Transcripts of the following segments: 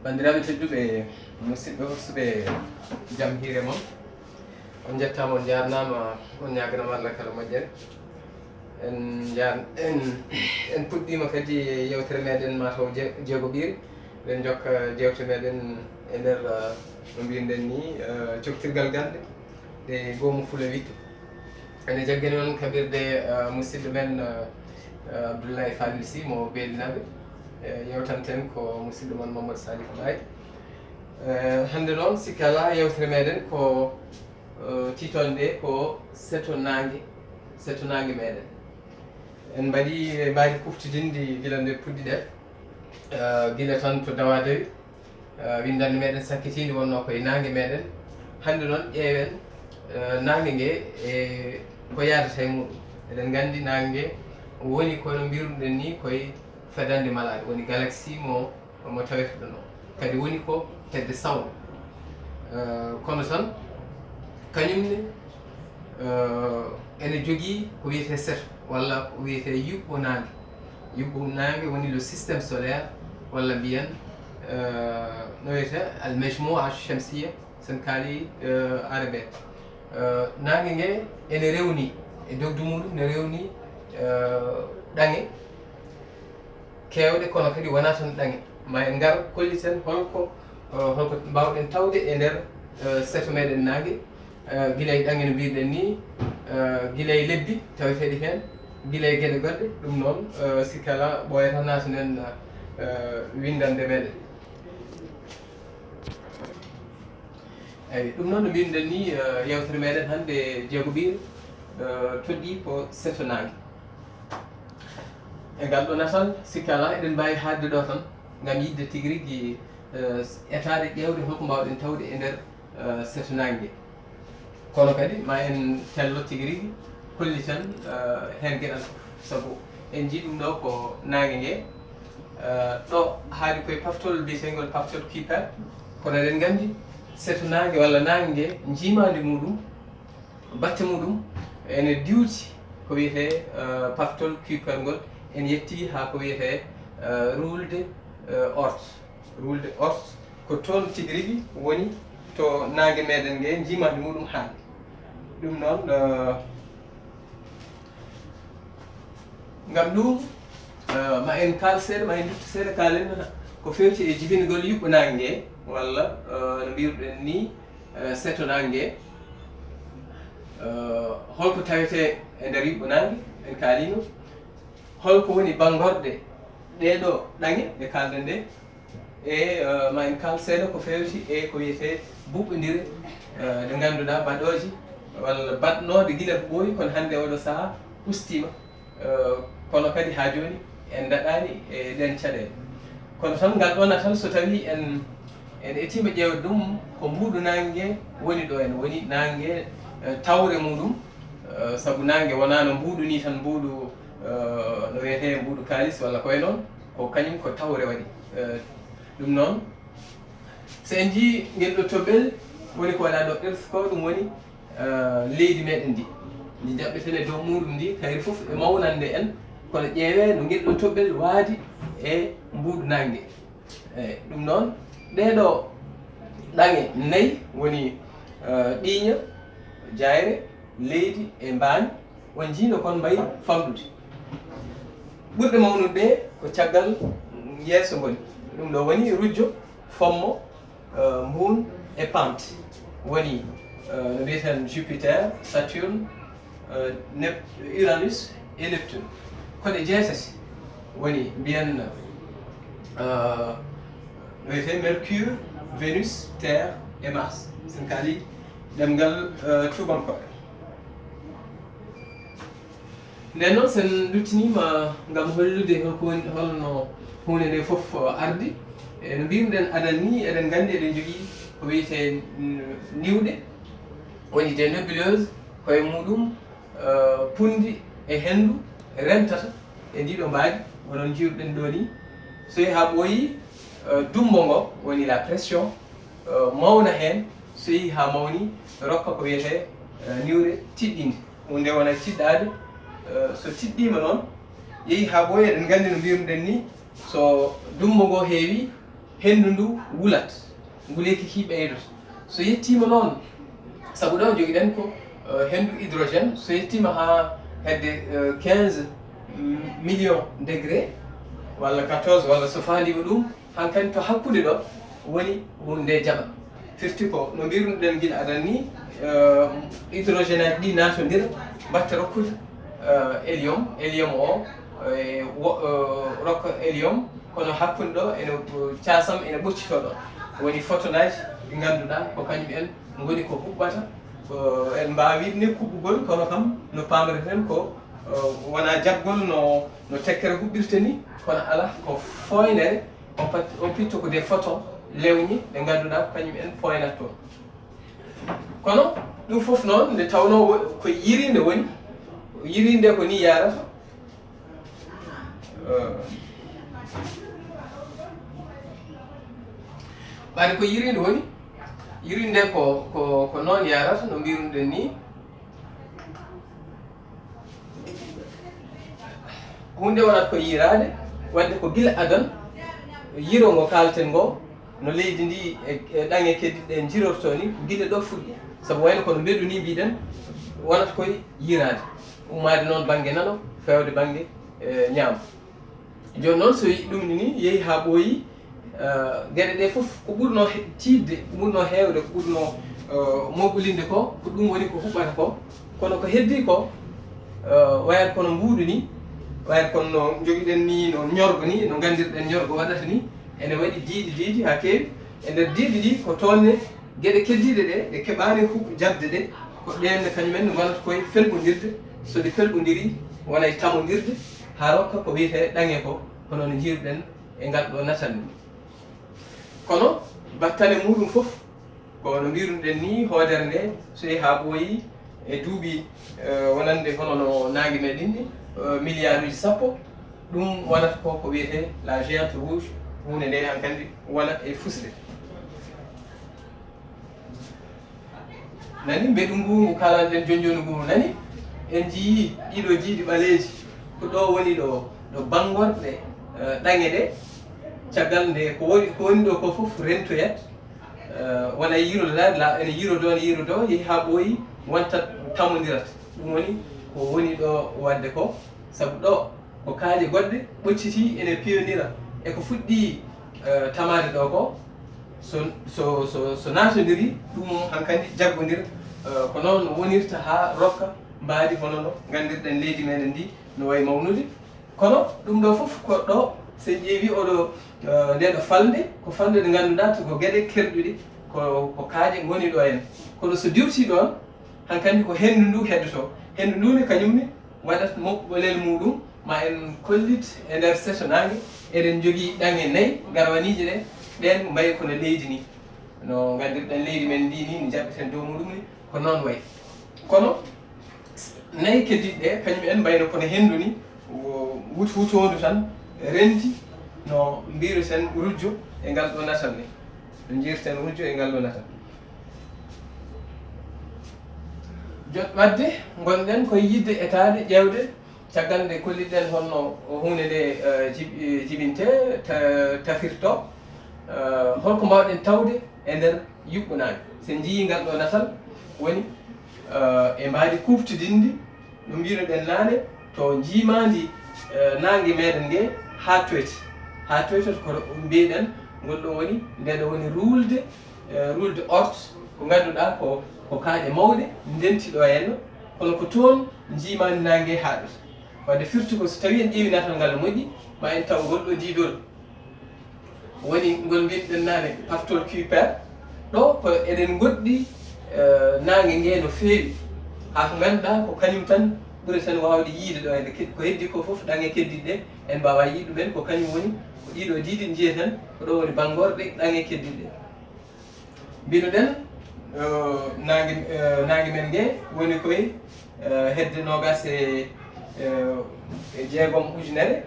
Bandiraɓe tedduɓe musidɓe hofsuɓe jaam hiire moon, on jettama, on jarnama, on ñaganama Allah kala moƴƴere. En puɗɗima kadi yewtere meɗen mataw jeego ɓiiri, eɗen jokka jewte meɗen e nder no mbiyenden ni coktirgal galɗe ɗe goomu Fula wittu. ene jaggani on kaɓirɗe musidɗo men Abdoulaye Falil Sy mo beelinaɓe. Yewtanten ko musidɗo mon Mamadou Salif Laye. Hande noon sikki ala yewtere meɗen ko titonɗe ko seto nangue meɗen. En mbaɗi kuftidinde gila nde puɗɗiɗen, gila tan to Dawadewi, windande meɗen sakkitinde wonno koye nangue meɗen. Hande noon ƴeewen nangue ngue e ko yadata e muɗum. Eɗen gandi nangue ngue woni kono mbiruɗen ni koye fedande malade, woni galaxie mo tawete ɗon o, kadi woni ko hedde sawno. Kono tan kañumne ene jogui ko wiyete seto walla ko wiyete yuɓɓo nangue woni le systéme solaire walla mbiyen no wiyete al majmoua chamsiya sen kaali arabe. Nangue ngue ene rewni e dogdu muɗum ne rewni ɗange kewɗe, kono kadi wona tan ɗange. Ma en gar kolliten holko mbawɗen tawde e nder seto meɗen nangue, guilay ɗange no mbiruɗen ni, guilay lebbi taweteɗi hen, guilay gueɗe goɗɗe. Ɗum noon sikki ala ɓooyata natanen windande meɗen. Eyyi ɗum noon no mbinoɗen ni yewtere meɗen hande jeego ɓiiri toɗɗi ko seto nangue. E ngal ɗo natal sikki ala eɗen mbawi hadde ɗo tan gam yidde tigui rigui etade ƴewde holko mbawɗen tawde e nder seto nangue. Kono kadi ma en tello tigui rigui kolliten hen gueɗal fof, saabu en jii ɗum ɗo ko nangue ngue ɗo haali koye paftol mbiyetengol paftol Kuiper. Kono eɗen gandi seto nangue walla nangue ngue jimadi muɗum, batte muɗum ene diwti ko wiyete paftol Kuiper ngol. En yetti ha ko wiyete rulde Oort ko toon tigui rigui woni to nangue meɗen ngue jimadi muɗum haali. Ɗum noon ngam ɗum ma en kaal seeɗa, ma en dutto seeɗa kalen ko fewti e jibingol yuɓɓo nangue ngue walla no mbiruɗen ni seto nangue ngue. Holko tawete e nder yuɓɓo nangue en kaalino, holko woni bangorɗe ɗeɗo ɗange ɗe kalden ɗe, e ma en kal seeɗa ko fewti e ko wiyete buɓɓodire ɗe ganduɗa baɗoji walla baɗnoɗe gila ko ɓooyi, kono hande oɗo saaha ustima, kono kadi ha joni en daɗani e ɗen caɗele. Kono tan ngal ɗo natal so tawi en etima ƴewde ɗum ko mbuɗu nangue woni ɗo, en woni nangue tawre muɗum, saabu nangue wona no mbuɗu ni tan, mbuɗu no wiyete mbuɗu kalis walla koye noon, ko kañum ko tawre waɗi. Ɗum noon so en jii ngel ɗo toɓɓel woni ko waɗa ɗo ɗersko, ɗum woni leydi meɗen ndi jaɓɓeten e dow muɗum ndi kayri foof e mawnande en, kono ƴeewe no ngel ɗo toɓɓel waadi e mbuɗu nangue. Eyyi ɗum noon ɗeɗo ɗange nayyi woni ɗiiña, jayre, leydi e mbaañ, won jiino kon mbayi famɗude. ɓurɗe mawnude ɗe ko caggal yeeso ngoni. ɗum ɗo woni rujjo, fommo, mbun e pente. Woni no mbiyeten Jupiter, Saturne, Uranus e Neptune. koɗe jeetati woni mbiyen no wiyete Mercure, Vénus, Terre et Mars. sen kaali ɗemngal tubankoɓe. nden noon sen duttinima ngam hollude holno hunde nde fof ardi. no mbinoɗen adan ni eɗen gandi eɗen jogui ko wiyete niwɗe, woni des nébuleuses koye muɗum pundi e hendu rentata e ndiɗo mbaadi onon jiruɗen ɗo ni. so yeehi ha ɓooyi dumbo ngo woni la pression mawna hen, so yeehi ha mawni rokka ko wiyete niwre tiɗɗinde. hunde wona tiɗɗade, so tiɗɗima noon yeehi ha ɓooyi eɗen gandi no mbiyuɗen ni, so dumbo ngo heewi hendu ndu wulat nguleki ki ɓeydoto so yettima noon sabu ɗo joguiɗen ko hendu hydrogène so yettima ha hedde 15 millions degré walla 14 walla so fandima ɗum hankkadi to hakkude ɗo woni hunde jaɓa firti ko no mbirunoɗen guila aɗan ni hydrogène aji ɗi natodira mbatta rokkude hélium o rokka hélium kono hakkude ɗo ene casam ene ɓoccito ɗo woni photonaji ɗi ganduɗa ko kañum en goni ko huɓɓata en mbawi ni kuɓɓugol kono kam no pamreten ko wona jaɓgol no tekkere huɓɓirte ni kono ala ko foynere on pitto ko des photons lewñi ɗe ganduɗa ko kañum en poynat toon kono ɗum foof noon nde tawno ko yirinde woni yirinde ko ni yarata ɓaade ko yirinde woni yirinde ko noon yarata no mbirunoɗen ni hunde wonat ko yirade wadde ko gila adan yiro ngo kalten ngo no leydi ndi e ɗange keddiɗe en jirorto ni gila ɗo fuɗɗi sabu wayno kono mbeɗu ni mbiɗen wonata koye yirade ummade noon banggue nano fewde banggue ñaama joni noon so yi ɗum ni yeehi ha ɓooyi gueɗe ɗe foof ko ɓurno tidde ko ɓurno hewde ko ɓurno moɓɓolinde ko ɗum woni ko huɓɓata ko kono ko heddi ko wayat kono mbuuɗu ni wayat kono no joguiɗen ni no ñorgo ni no gandirɗen ñorgo waɗata ni ene waɗi diidi ha kewi e nder diidi ɗi ko toonne gueɗe keddiɗe ɗe ɗe keɓani jabde ɗe ko ɗenne kañumen gonata koye felɓodirde so ɗe felɓodiri wona e tamodirde ha rokka ko wiyete ɗange ko kono no jiruɗen e ngal ɗo natande kono battane muɗum foof ko no mbiruɗen ni hoodere nde so yehi ha ɓooyi e duuɓi wonande hono no nangue meɗen ni milliard uji sappo ɗum wonata ko wiyete la géante rouge hunde nde hankkandi wona e fusde nani mbeɗu ngu kalanɗen jonjoni ngu nani en jii ɗiɗo jiiɗi ɓaleji ko ɗo woni ɗo bangorɗe ɗange ɗe caggal nde ko woni ɗo ko foof rentoyat wona yirodade ene yirodo yeehi ha ɓooyi wontat tamodirata ɗum woni ko woni ɗo wadde ko sabu ɗo ko kaaje goɗɗe ɓocciti ene piyodira eko fuɗɗi tamade ɗo ko so natodiri ɗum hankkadi jaggodira ko noon wonirta ha rokka mbaadi hono no gandirɗen leydi meɗen ndi no wayi mawnude kono ɗum ɗo foof ko ɗo so ƴeewi oɗo ndeɗo falde ko falde nde ganduɗa to ko gueɗe kerɗuɗe ko kaaje goni ɗo hen kono so diwti ɗon hankkandi ko hendu ndu heddoto hendu ndu ne kañumne waɗat moɓɓolel muɗum ma en kollit e nder seto nangue eɗen jogui ɗange 4 garwanije ɗe ɗen mbayi kono leydi ni no gandirɗen leydi men ndi ni no jaɓɓeten dow muɗum ni ko noon wayi kono 4 keddiɗe ɗe kañum en mbayno kono hendu ni wutondu tan rendi no mbiruten rujjo e ngal ɗo natal ni no jirten rujjo e ngal ɗo natal jot wadde gonɗen koye yidde etade ƴewde caggal nde kolliɗen honno hunde nde jibinte tafirto holko mbawɗen tawde e nder yuɓɓunade sen jii ngal ɗo natal woni e mbaadi kuftidinde no mbinoɗen naane to jimandi nangue meɗen ngue ha toyta ko mbiɗen ngol ɗo woni ndeɗo woni rulde orte ko ganduɗa ko kaaƴe mawɗe ndenti ɗo henno kono ko toon jimandi nangue haɗata wadde firti ko so tawi en ƴeewi natal ngal no moƴƴi ma en taw ngol ɗo diidol woni ngol mbinoɗen naane paftol cuper ɗo ko eɗen goɗɗi nangue ngue no feewi ha ko ganduɗa ko kañum tan ɓuri tan wawde yiide ɗo henne ko heddi ko foof ɗange keddiɗe ɗe en mbawa yiide ɗumen ko kañum woni ko ɗiɗo diiɗi jiyeten ko ɗo woni bangorɗe ɗange keddiɗe ɗe mbinoɗen nangue men ngue woni koye hedde nogas e jeegom ujunere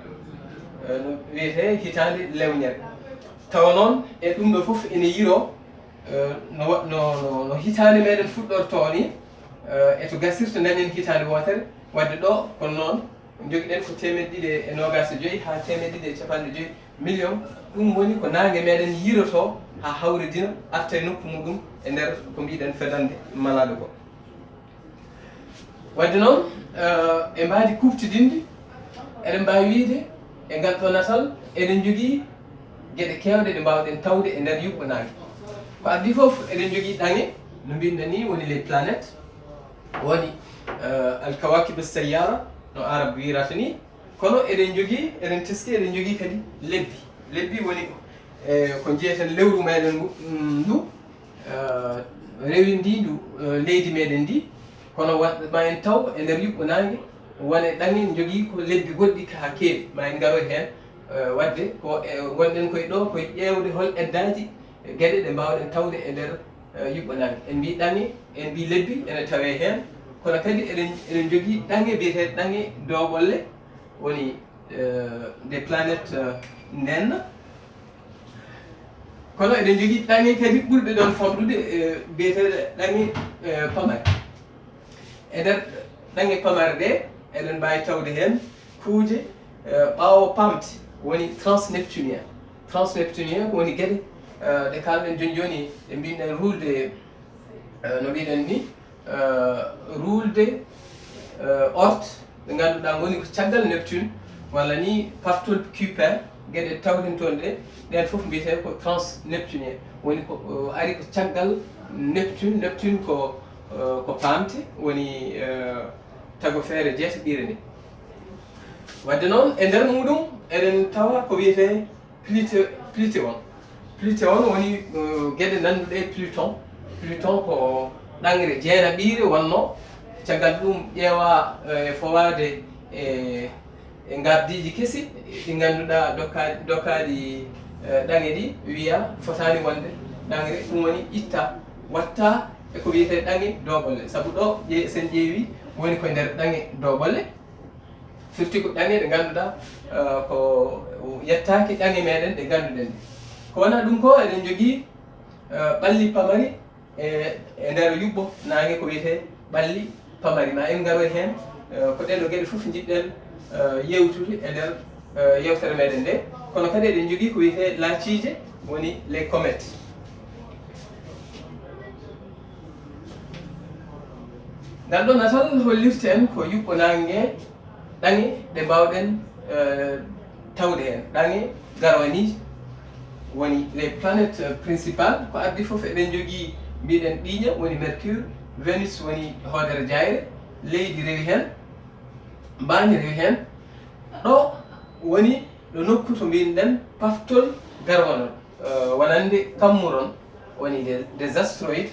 no wiyete hitande lewñere tawa noon e ɗum ɗo foof ene yiro no hitande meɗen fuɗɗorto ni eto gasirta dañen hitande wotere wadde ɗo kono noon joguiɗen ko 225 ha 250 million ɗum woni ko nangue meɗen yiroto ha hawridina arta e nokku muɗum e nder ko mbiɗen fedande malade ko. wadde noon e mbadi kuftidinde eɗen mbawi wiide e ngal ɗo natal eɗen jogui gueɗe kewɗe ɗe mbawɗen tawde e nder yuɓɓo nangue. ko addi foof eɗen jogui ɗange no mbinoɗen ni woni les planètes, woni alkawakib sayyara no arabe wirata ni, kono eɗen jogui eɗen teski eɗen jogui kadi lebbi woni ko jeyeten lewru meɗen ndu rewi ndi ndu leydi meɗen ndi, kono ma en taw e nder yuɓɓo nangue wone ɗange jogui ko lebbi goɗɗi ha keewi, ma en garoy hen wadde ko gonɗen koye ɗo koye ƴewde hol eddaji gueɗe ɗe mbawɗen tawde e nder yuɓɓo nangue. en mbi ɗange en mbi lebbi ene tawe hen, kono kadi eɗen jogui ɗange biyeteɗe ɗange doɓolle woni des planètes naines, kono eɗen jogui ɗange kadi ɓurɗe ɗon famɗude biyeteɗe ɗange pamare. e nder ɗange pamare ɗe eɗen mbawi tawde hen kuuje ɓawo pamte woni transneptunien. Transneptunien woni gueɗe ɗe kalɗen joni joni ɗe mbinoɗen rulde no mbiɗen ni rulde orte ɗe ganduɗa goni ko caggal Neptune, walla ni paftol Kuiper, gueɗe tawden toon ɗe ɗen foof mbiyete ko transneptunien, woni ko ari ko caggal Neptune. Neptune ko pamte woni tago feere jeetaɓire nde. wadde noon e nder muɗum eɗen tawa ko wiyete Pluton. Pluton woni gueɗe nanduɗe Pluton. Pluton ko ɗangre jeenaɓire wonno, caggal ɗum ƴeewa e fowade e gardiji kesi ɗi ganduɗa dokkaɗi ɗange ɗi wiya fotani wonde ɗangre, ɗum woni itta watta e ko wiyete ɗange doɓolle. saabu ɗo sen ƴeewi woni koye nder ɗange doɓolle, firti ko ɗange ɗe ganduɗa ko yettaki ɗange meɗen ɗe ganduɗen ɗi. ko wona ɗum ko eɗen jogui ɓalli pamari e nder yuɓɓo nangue ko wiyete ɓalli pamari. ma en garoy hen ko ɗen ɗo gueɗe foof jiɗɗen yewtude e nder yewtere meɗen nde. kono kadi eɗen jogui ko wiyete laacije woni les comètes. ngal ɗo natal hollirte en ko yuɓɓo nangue ɗange ɗe mbawɗen tawde hen, ɗange garwani woni les planètes principales. ko addi foof eɗen jogui mbiɗen ɓiiƴa woni Mercure, Vénus woni hoodere jayre, leydi rewi hen, mbani rewi hen. ɗo woni ɗo nokku to mbinoɗen paftol garwanol wonande kammuron woni des astéroïdes.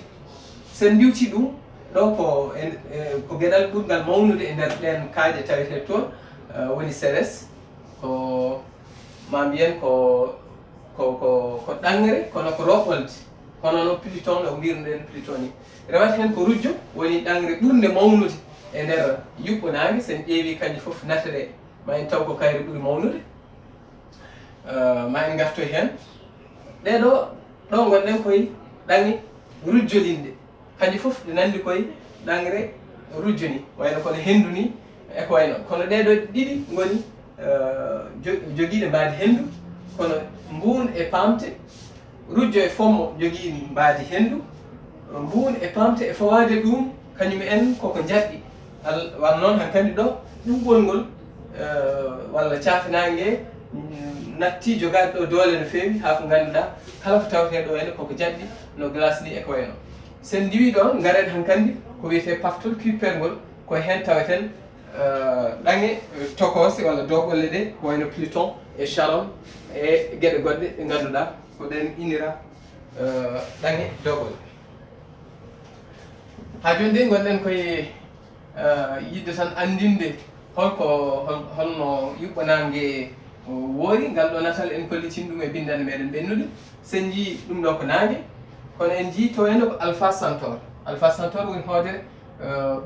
sen diwti ɗum ɗo ko gueɗal ɓurgal mawnude e nder ɗen kaaje tawete toon woni Cérès, ko ma mbiyen ko ɗangre kono ko roɓolde, kono no Pluton no mbirɗen Pluton ni. rewata hen ko rujjo woni ɗangre ɓurde mawnude e nder yuɓɓo nangue. sen ƴeewi kanƴe foof natere ma en taw ko kayre ɓuuri mawnude. ma en gartoy hen ɗeɗo ɗo gonɗen koye ɗange rujjolinde, kanƴe foof ɗe nandi koye ɗangre rujjoni, wayno kono hendu ni eko wayno. kono ɗeɗo ɗiɗi goni joguiɗe mbadi hendu, kono mbun e pamte. rujjo e fommo jogui mbadi hendu, mbun e pamte e fowade ɗum kañum en koko jaɗɗi. wan noon hankkandi ɗo ɗuɓɓol ngol walla caafinague natti jogade ɗo doole no fewi, ha ko ganduɗa kala ko tawete ɗo henne koko jaɗɗi no glace ni eko wayno. sen diwi ɗon garen hankkandi ko wiyete paftol Kuiper ngol, koye hen taweten ɗange tokose walla doɓolle ɗe ko wayno Pluton e Charon e gueɗe goɗɗe ɗe ganduɗa ko ɗen inira ɗange doɓolle. ha joni de gonɗen koye yidde tan andinde holno yuɓɓo nangue woori. ngal ɗo natal en kollitin ɗum e bindande meɗen ɓennude. sen jii ɗum ɗo ko nangue, kono en jii to henne ko Alpha Centaure. Alpha Centaure woni hoodere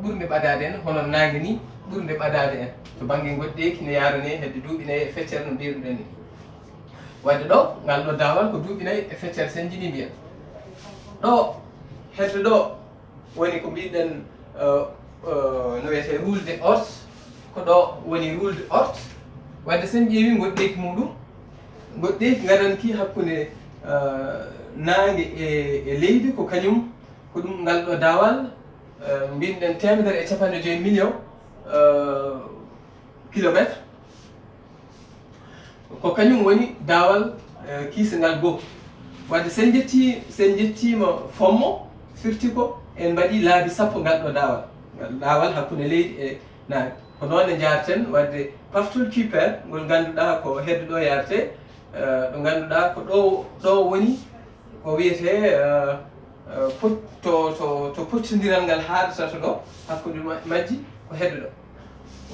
ɓurde ɓadade en hono nangue ni ɓurde ɓadade en to banggue goɗɗeki ne yarane hedde duuɓi nayyi e feccere no mbiruɗen ni. wadde ɗo ngal ɗo dawal ko duuɓi nayyi e feccere sen jiiɗi mbiya ɗo hedde ɗo woni ko mbiɗen no wiyete rulde orte. ko ɗo woni rulde orte. wadde sen ƴeewi goɗɗeki muɗum goɗɗi garanki hakkunde nangue e leydi ko kañum ko ɗum ngal ɗo dawal mbinɗen 1.5 million kilométre ko kañum woni dawal kiisangal goo. wadde sen jettima fommo firti ko en mbaɗi laabi 10 ngal ɗo dawal hakkunde leydi e nangue ko noon ne jarten wadde paftol Kuiper ngol ganduɗa ko hedde ɗo yarte ɗo ganduɗa ko ɗo woni ko wiyete to pottodiral ngal haɗata ɗo hakkude majji ko hedde ɗo.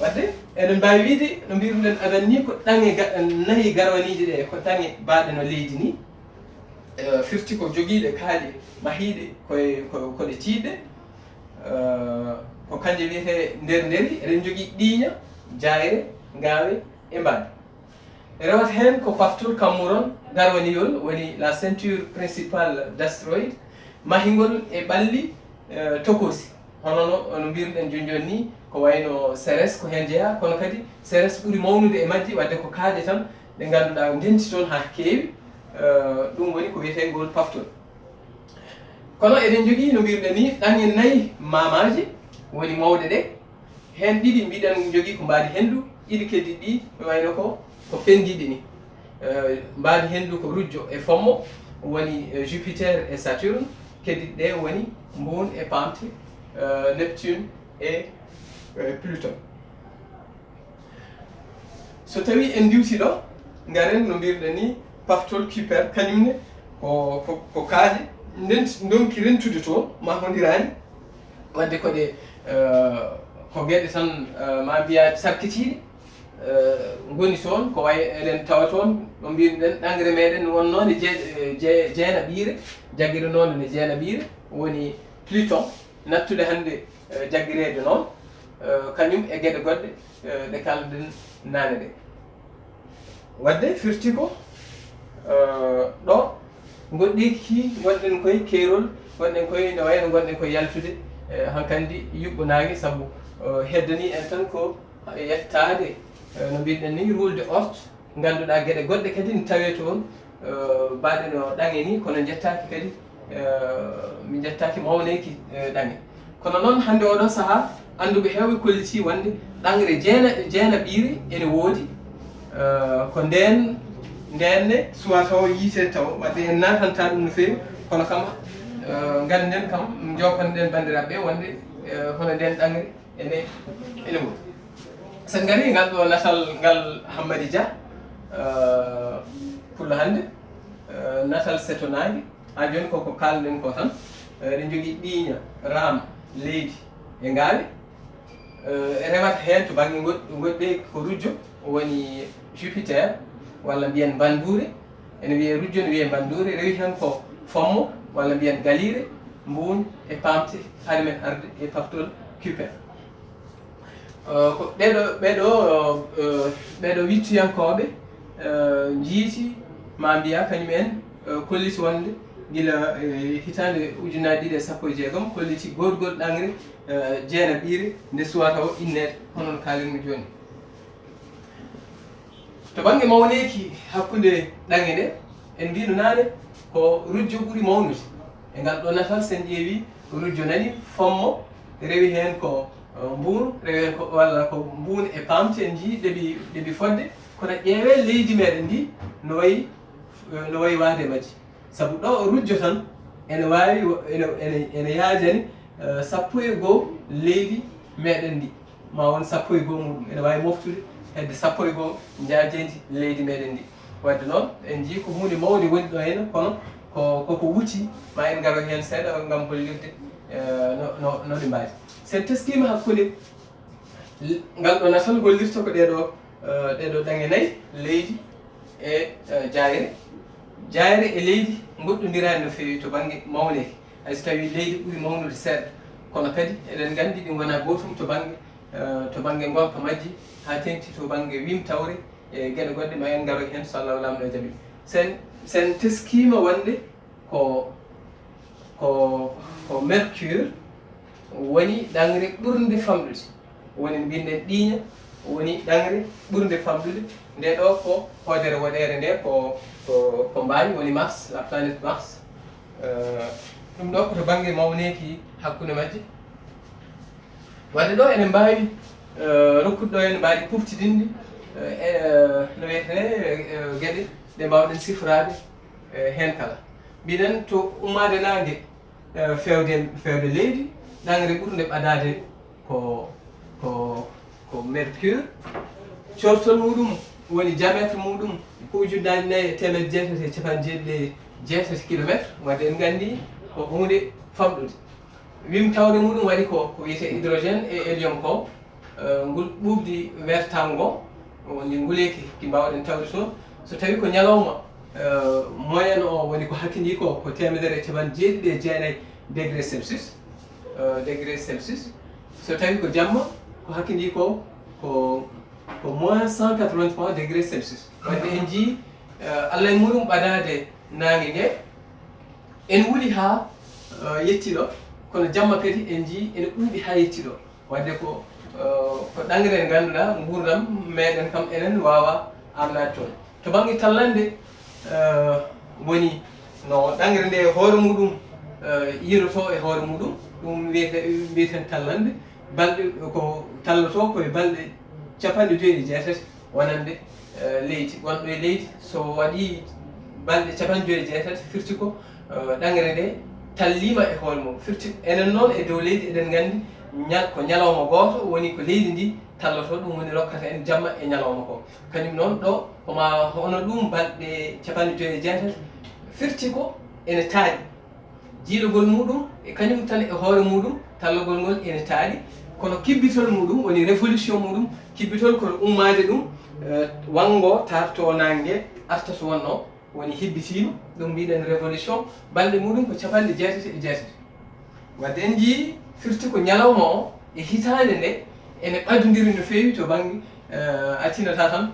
wadde eɗen mbawi wiide no mbiruɗen aɗan ni ko ɗange 4 garwaniji ɗe ko ɗange mbaɗe no leydi ni firti ko joguiɗe kaaƴe mahiɗe koɗe tiiɗe ko kanje wiyete nderi eɗen jogui ɗiiña jayre ngawe e mbaɗe rewata hen ko paftol kammuron garwaniyol woni la ceinture principale d'astéroïde mahigol e ɓalli tokosi hono no mbiruɗen joni ni ko wayno Ceres ko hen jeeya kono kadi Ceres ɓuuri mawnude e majji wadde ko kaaƴe tan ɗe ganduɗa ndenti toon ha keewi ɗum woni ko wiyetengol paftol. kono eɗen jogui no mbiruɗen ni ɗange 4 mamaji woni mawɗe ɗe hen ɗiɗi mbiɗen jogui ko mbaadi hendu ɗiɗi keddi ɗi wayno ko pendiɗi ni mbaadi hendu ko rujjo e fommo woni Jupiter e Saturne keddi ɗe woni Mbun e Pamte Neptune e Pluton. so tawi en diwti ɗo garen no mbiruɗen ni paftol Kuiper kañumne ko kaaje donki rentude toon ma hondirani wadde koɗe ko gueɗe tan ma mbiya sarkitiɗe goni toon ko way eɗen tawa toon no mbiruɗen ɗangre meɗen wonnode jeena ɓiire jagguire noon ne jeena ɓiire woni Pluton nattude hande jagguirede noon kañum e gueɗe goɗɗe ɗe kalɗen nane ɗe. wadde firti ko ɗo goɗɗiki gonɗen koye keerol gonɗen koye no wayno gonɗen koye yaltude hankkandi yuɓɓonague saabu heddani en tan ko yettade no mbiɗen ni rulde orte ganduɗa gueɗe goɗɗe kadi ne tawe toon mbaɗe no ɗange ni kono jettaki kadi mi jettaki mawneki ɗange. kono noon hande oɗo saaha anduɓe hewɓe kolliti wonde ɗangre jeena ɓiire ene woodi ko ndenne suwa taw yiite taw wadde en natanta ɗum no feewi kono kam ganden kam jopanɗen bandiraɓe wonde hono nden ɗangre ene woodi. sen gari ngal ɗo natal ngal Hammady Dia pullo hande natal setonage ha joni koko kalɗen ko tan eɗen jogui ɗiiña ram leydi e ngawe rewata hen to banggue goɗɗe ko rujjo woni Jupiter walla mbiyen bandure ene wiye rujjo ne wiye bandure rewi hen ko fommo walla mbiyen galire mbun e pamte haade men arde e paftol Kuiper. ko ɓeɗo wittuyankoɓe jiiti ma mbiya kañum en kolliti wonde gila hitande 2016 kolliti gorgol ɗangre jeena ɓiire nde suwata o innede hono no kalinmi joni. to banggue mawneki hakkude ɗange ɗe en mbino nane ko rujjo ɓuuri mawnude e ngal ɗo natal sen ƴeewi rujjo nani fommo rewi hen ko mbunu rewi hen ko walla ko mbunu e pamte en jii ɗeɓi fodde kono ƴeewe leydi meɗen ndi no wayi wade majji saabu ɗo rujjo tan ene wawi ene yaajani 11 leydi meɗen ndi ma won 11 muɗum ene wawi moftude hedde 11 jaajeji leydi meɗen ndi. wadde noon en jii ko hunde mawde woni ɗo henna kono koko wuti ma en garo hen seeɗa gam hollirde no ɗi mbawi. sen teskima hakkude ngal ɗo natal gollirta ko ɗeɗo ɗange 4 leydi e jayre e leydi goɗɗodirani no fewi to banggue mawneki hayso tawi leydi ɓuuri mawnude seeɗa kono kadi eɗen gandi ɗi gona gotum to banggue gonka majji ha tengti to banggue wimtawre e gueɗe goɗɗe ma en garo hen so Allah lamɗo e jaaɓi. sen teskima wonde ko Mercure woni ɗangre ɓurde famɗude woni mbinde ɗiiña woni ɗangre ɓurde famɗude nde ɗo ko hoodere woɗere nde ko mbawi woni Mars, la planète Mars. ɗum ɗo koto banggue mawneki hakkude majje. wadde ɗo ene mbawi rokkude ɗo ene mbawi kuftidinde no wiyete gueɗe ɗe mbawɗen sifrade hen kala. mbiɗen to ummade nangue fewde leydi ɗangre ɓurde ɓadade ko mercure. cortol muɗum woni diamétre muɗum ko ujunnaje 497 kilométre. wadde en gandi ko hunde famɗude. wim tawde muɗum waɗi ko wiyete hydrogène et hélium ko ngol ɓuɓdi wertango woni nguleki ki mbawɗen tawde toon. so tawi ko ñalawma moyenne o woni ko hakkidi ko 179 degré Celsius. so tawi ko jamma ko hakkidi ko moins 183 degré Celsius. wadde en jii Allah e muɗum ɓadade nangue ngue en wuuli ha yettiɗo, kono jamma kadi en jii ene ɓuuɓi ha yettiɗo. wadde ko ɗangre en ganduɗa gurdam meɗen kam enen wawa amnade toon. to banggue tallande woni no ɗangre nde hoore muɗum yiroto e hoore muɗum, ɗum wiyeten tallande. balɗe ko talloto koye balɗe 56 wonande leydi gonɗo e leydi. so waɗi balɗe 56 firti ko ɗangre nde tallima e hoore mum. firti enen noon e dow leydi eɗen gandi ko ñalawma goto woni ko leydi ndi talloto, ɗum woni rokkata en jamma e ñalawma ko. kañum noon ɗo koma hono ɗum balɗe 56 firti ko ene taaɗi jiiɗogol muɗum e kañum tan e hoore muɗum tallogol ngol ene taaɗi. kono kibbitol muɗum woni révolution muɗum, kibbitol kono ummade ɗum wango tarto nangue arta to wonno woni hibbitino, ɗum mbiɗen révolution. balɗe muɗum ko 66. wadde en jii firti ko ñalawma o e hitande nde ene ɓadodiri no fewi to banggue attinata tan.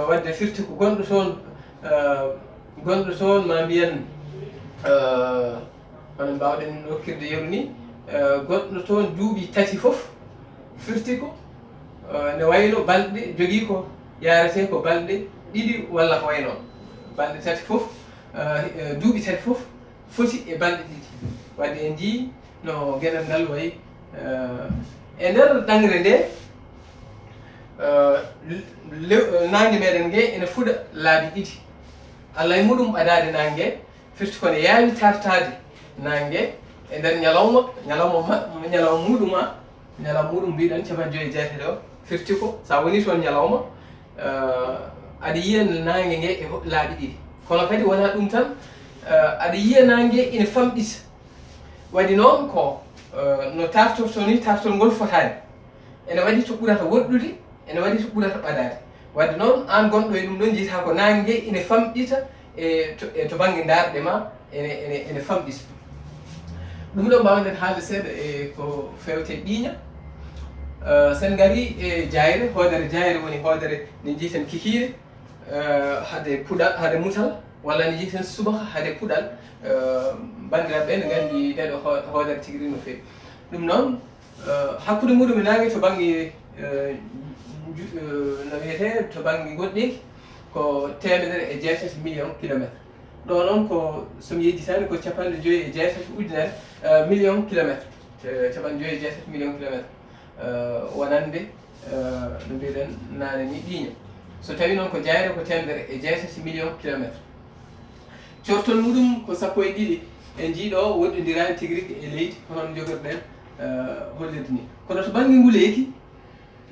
wadde firti ko gonɗo toon ma mbiyen hono mbawɗen hokkirde yeru ni gonɗo toon duuɓi tati foof firti ko ne wayno balɗe jogui ko yarete ko balɗe ɗiɗi walla ko way noon. balɗe tati foof duuɓi tati foof foti e balɗe ɗiɗi. wadde en jii no gueɗal ngal wayi e nder ɗangre nde nangue meɗen ngue ene fuɗa laabi ɗiɗi. Allah e muɗum ɓadade nangue firti kono yaawi tartade nangue e nder ñalawma muɗum mbiɗen 56 o firti ko sa woni toon ñalawma aɗa yiya nangue ngue e laabi ɗiɗi. kono kadi wona ɗum tan aɗa yiya nangue ine famɗita. waɗi noon ko no tartorto ni tartol ngol fotani. ene waɗi to ɓurata woɗɗude, ene waɗi to ɓurata ɓadade. wadde noon an gonɗo e ɗum ɗon jiita ko nangue ine famɗita to banggue darɗe ma ene famɗita. ɗum ɗo mbawɗen haalde seeɗa e ko fewte ɓiiña. sen gari e jayre, hoodere jayre woni hoodere nde jiiten kikiire hade puɗal hade mutal, walla nde jiiten subaka hade puɗal. bandiraɓe ne gandi ɗeɗo hoodere tigui no fewi. ɗum noon hakkude muɗum e nangue to banggue no wiyete to banggue goɗɗeki ko 160 million kilométre. ɗo noon ko somi yejjitani ko 56 million kilométre. 56 million kilométre wonande no mbiɗen nane ni ɓiiña. so tawi noon ko jayre ko 160 million kilométre. cortol muɗum ko 12. en jiiɗo woɗɗodirani tigui rigui e leydi hono no jogorɗen hollirde ni. kono to banggue nguleyki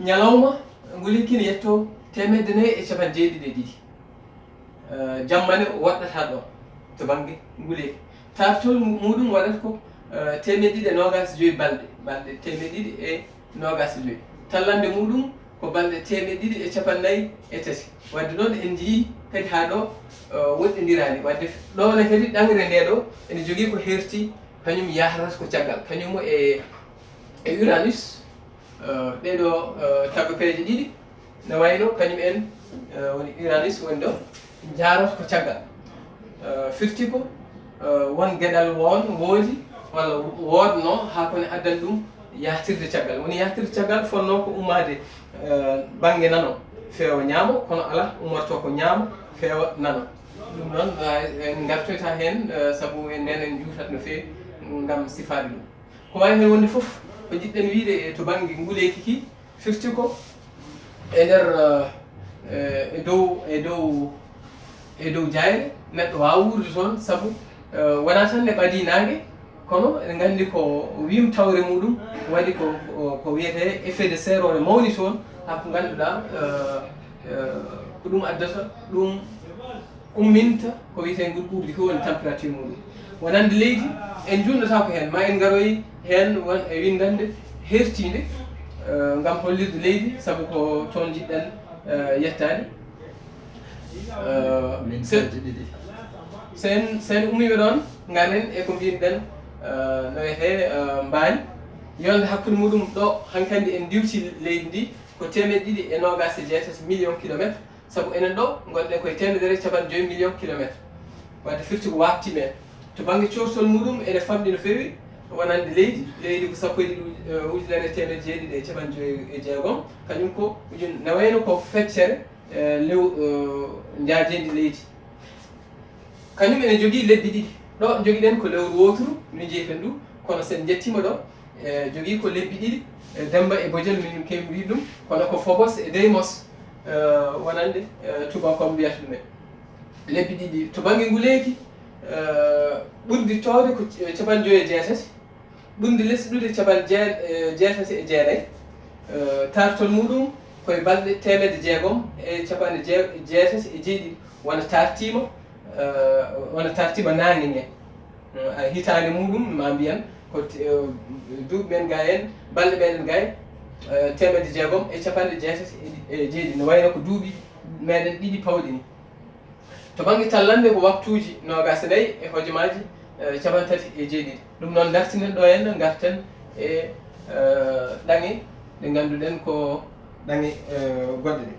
ñalawma nguleyki ne yetto 492. jammane woɗɗata ɗo to banggue nguleyki. tartol muɗum waɗata ko 225 balɗe 225. tallande muɗum ko balɗe 253. wadde noon en jii kadi ha ɗo woɗɗodirani. wadde ɗone kadi ɗangre nde ɗo ene jogui ko herti kañum yahrata ko caggal kañum e Uranus. ɗeɗo tagopeje ɗiɗi ne wayno kañum en woni Uranus woni ɗo jarata ko caggal. firti ko won gueɗal woodi walla wodno ha kone addan ɗum yahtirde caggal woni yahtirde caggal fonno ko ummade banggue nano feewa ñaamo kono ala ummorto ko ñaamo feewa nano ɗum noon en gartoyta hen saabu en nden en juutat no feewi gam sifade ɗum ko wawi hen wonde foof ko jiɗɗen wiide to banggue nguleyki ki firti ko e nder e dow jayre neɗɗo wawa wurde toon saabu wona tan ne ɓaadi nangue kono eɗen gandi ko wimtawre muɗum waɗi ko wiyete effet de serre o ne mawni toon ha ko ganduɗa ko ɗum addata ɗum umminta ko wiyete gurɓuɓe ko woni température muɗum wonande leydi en junɗata ko hen ma en garoyi hen won e windande hertide gam hollirde leydi saabu ko toon jiɗɗen yettade sen ummiɓe ɗon garen e ko mbiyɗen no wiyete mbaali yonde hakkude muɗum ɗo hankkandi en diwti leydi ndi ko 227 million kilométre saabu enen ɗo gonɗen koye 1.5 million kilométre wadde firti ko watti men to banggue cortol muɗum ene famɗi no fewi wonande leydi ko sappo e ɗiɗi ujunere temedde jeeɗiɗi e capanɗe joyyi e jeegom kañum ko ne wayno ko feccere lew jaajendi leydi kañum ene jogui lebbi ɗiɗi ɗo joguiɗen ko lewru woturu min jeeyten ɗum kono sen jettima ɗo jogui ko lebbi ɗiɗi Demba e Bodial min kewi wiide ɗum kono ko Phobos e Deimos wonande tubakoɓe mbiyata ɗumen lebbi ɗiɗi to banggue nguleyki ɓurdi towde ko 59 ɓurdi lesɗude 69 tartol muɗum koye balɗe 600 e 67 wona tartima nangue ngue hitande muɗum ma mbiyan ko duuɓi men ga en balɗe meɗen ga en 600 e 67 no wayno ko duuɓi meɗen ɗiɗi pawɗi ni to banggue tallande ko waktuji 24 e hojomaji 37 ɗum noon dartinen ɗo henna garten e ɗange ɗe ganduɗen ko ɗange goɗɗe ɗe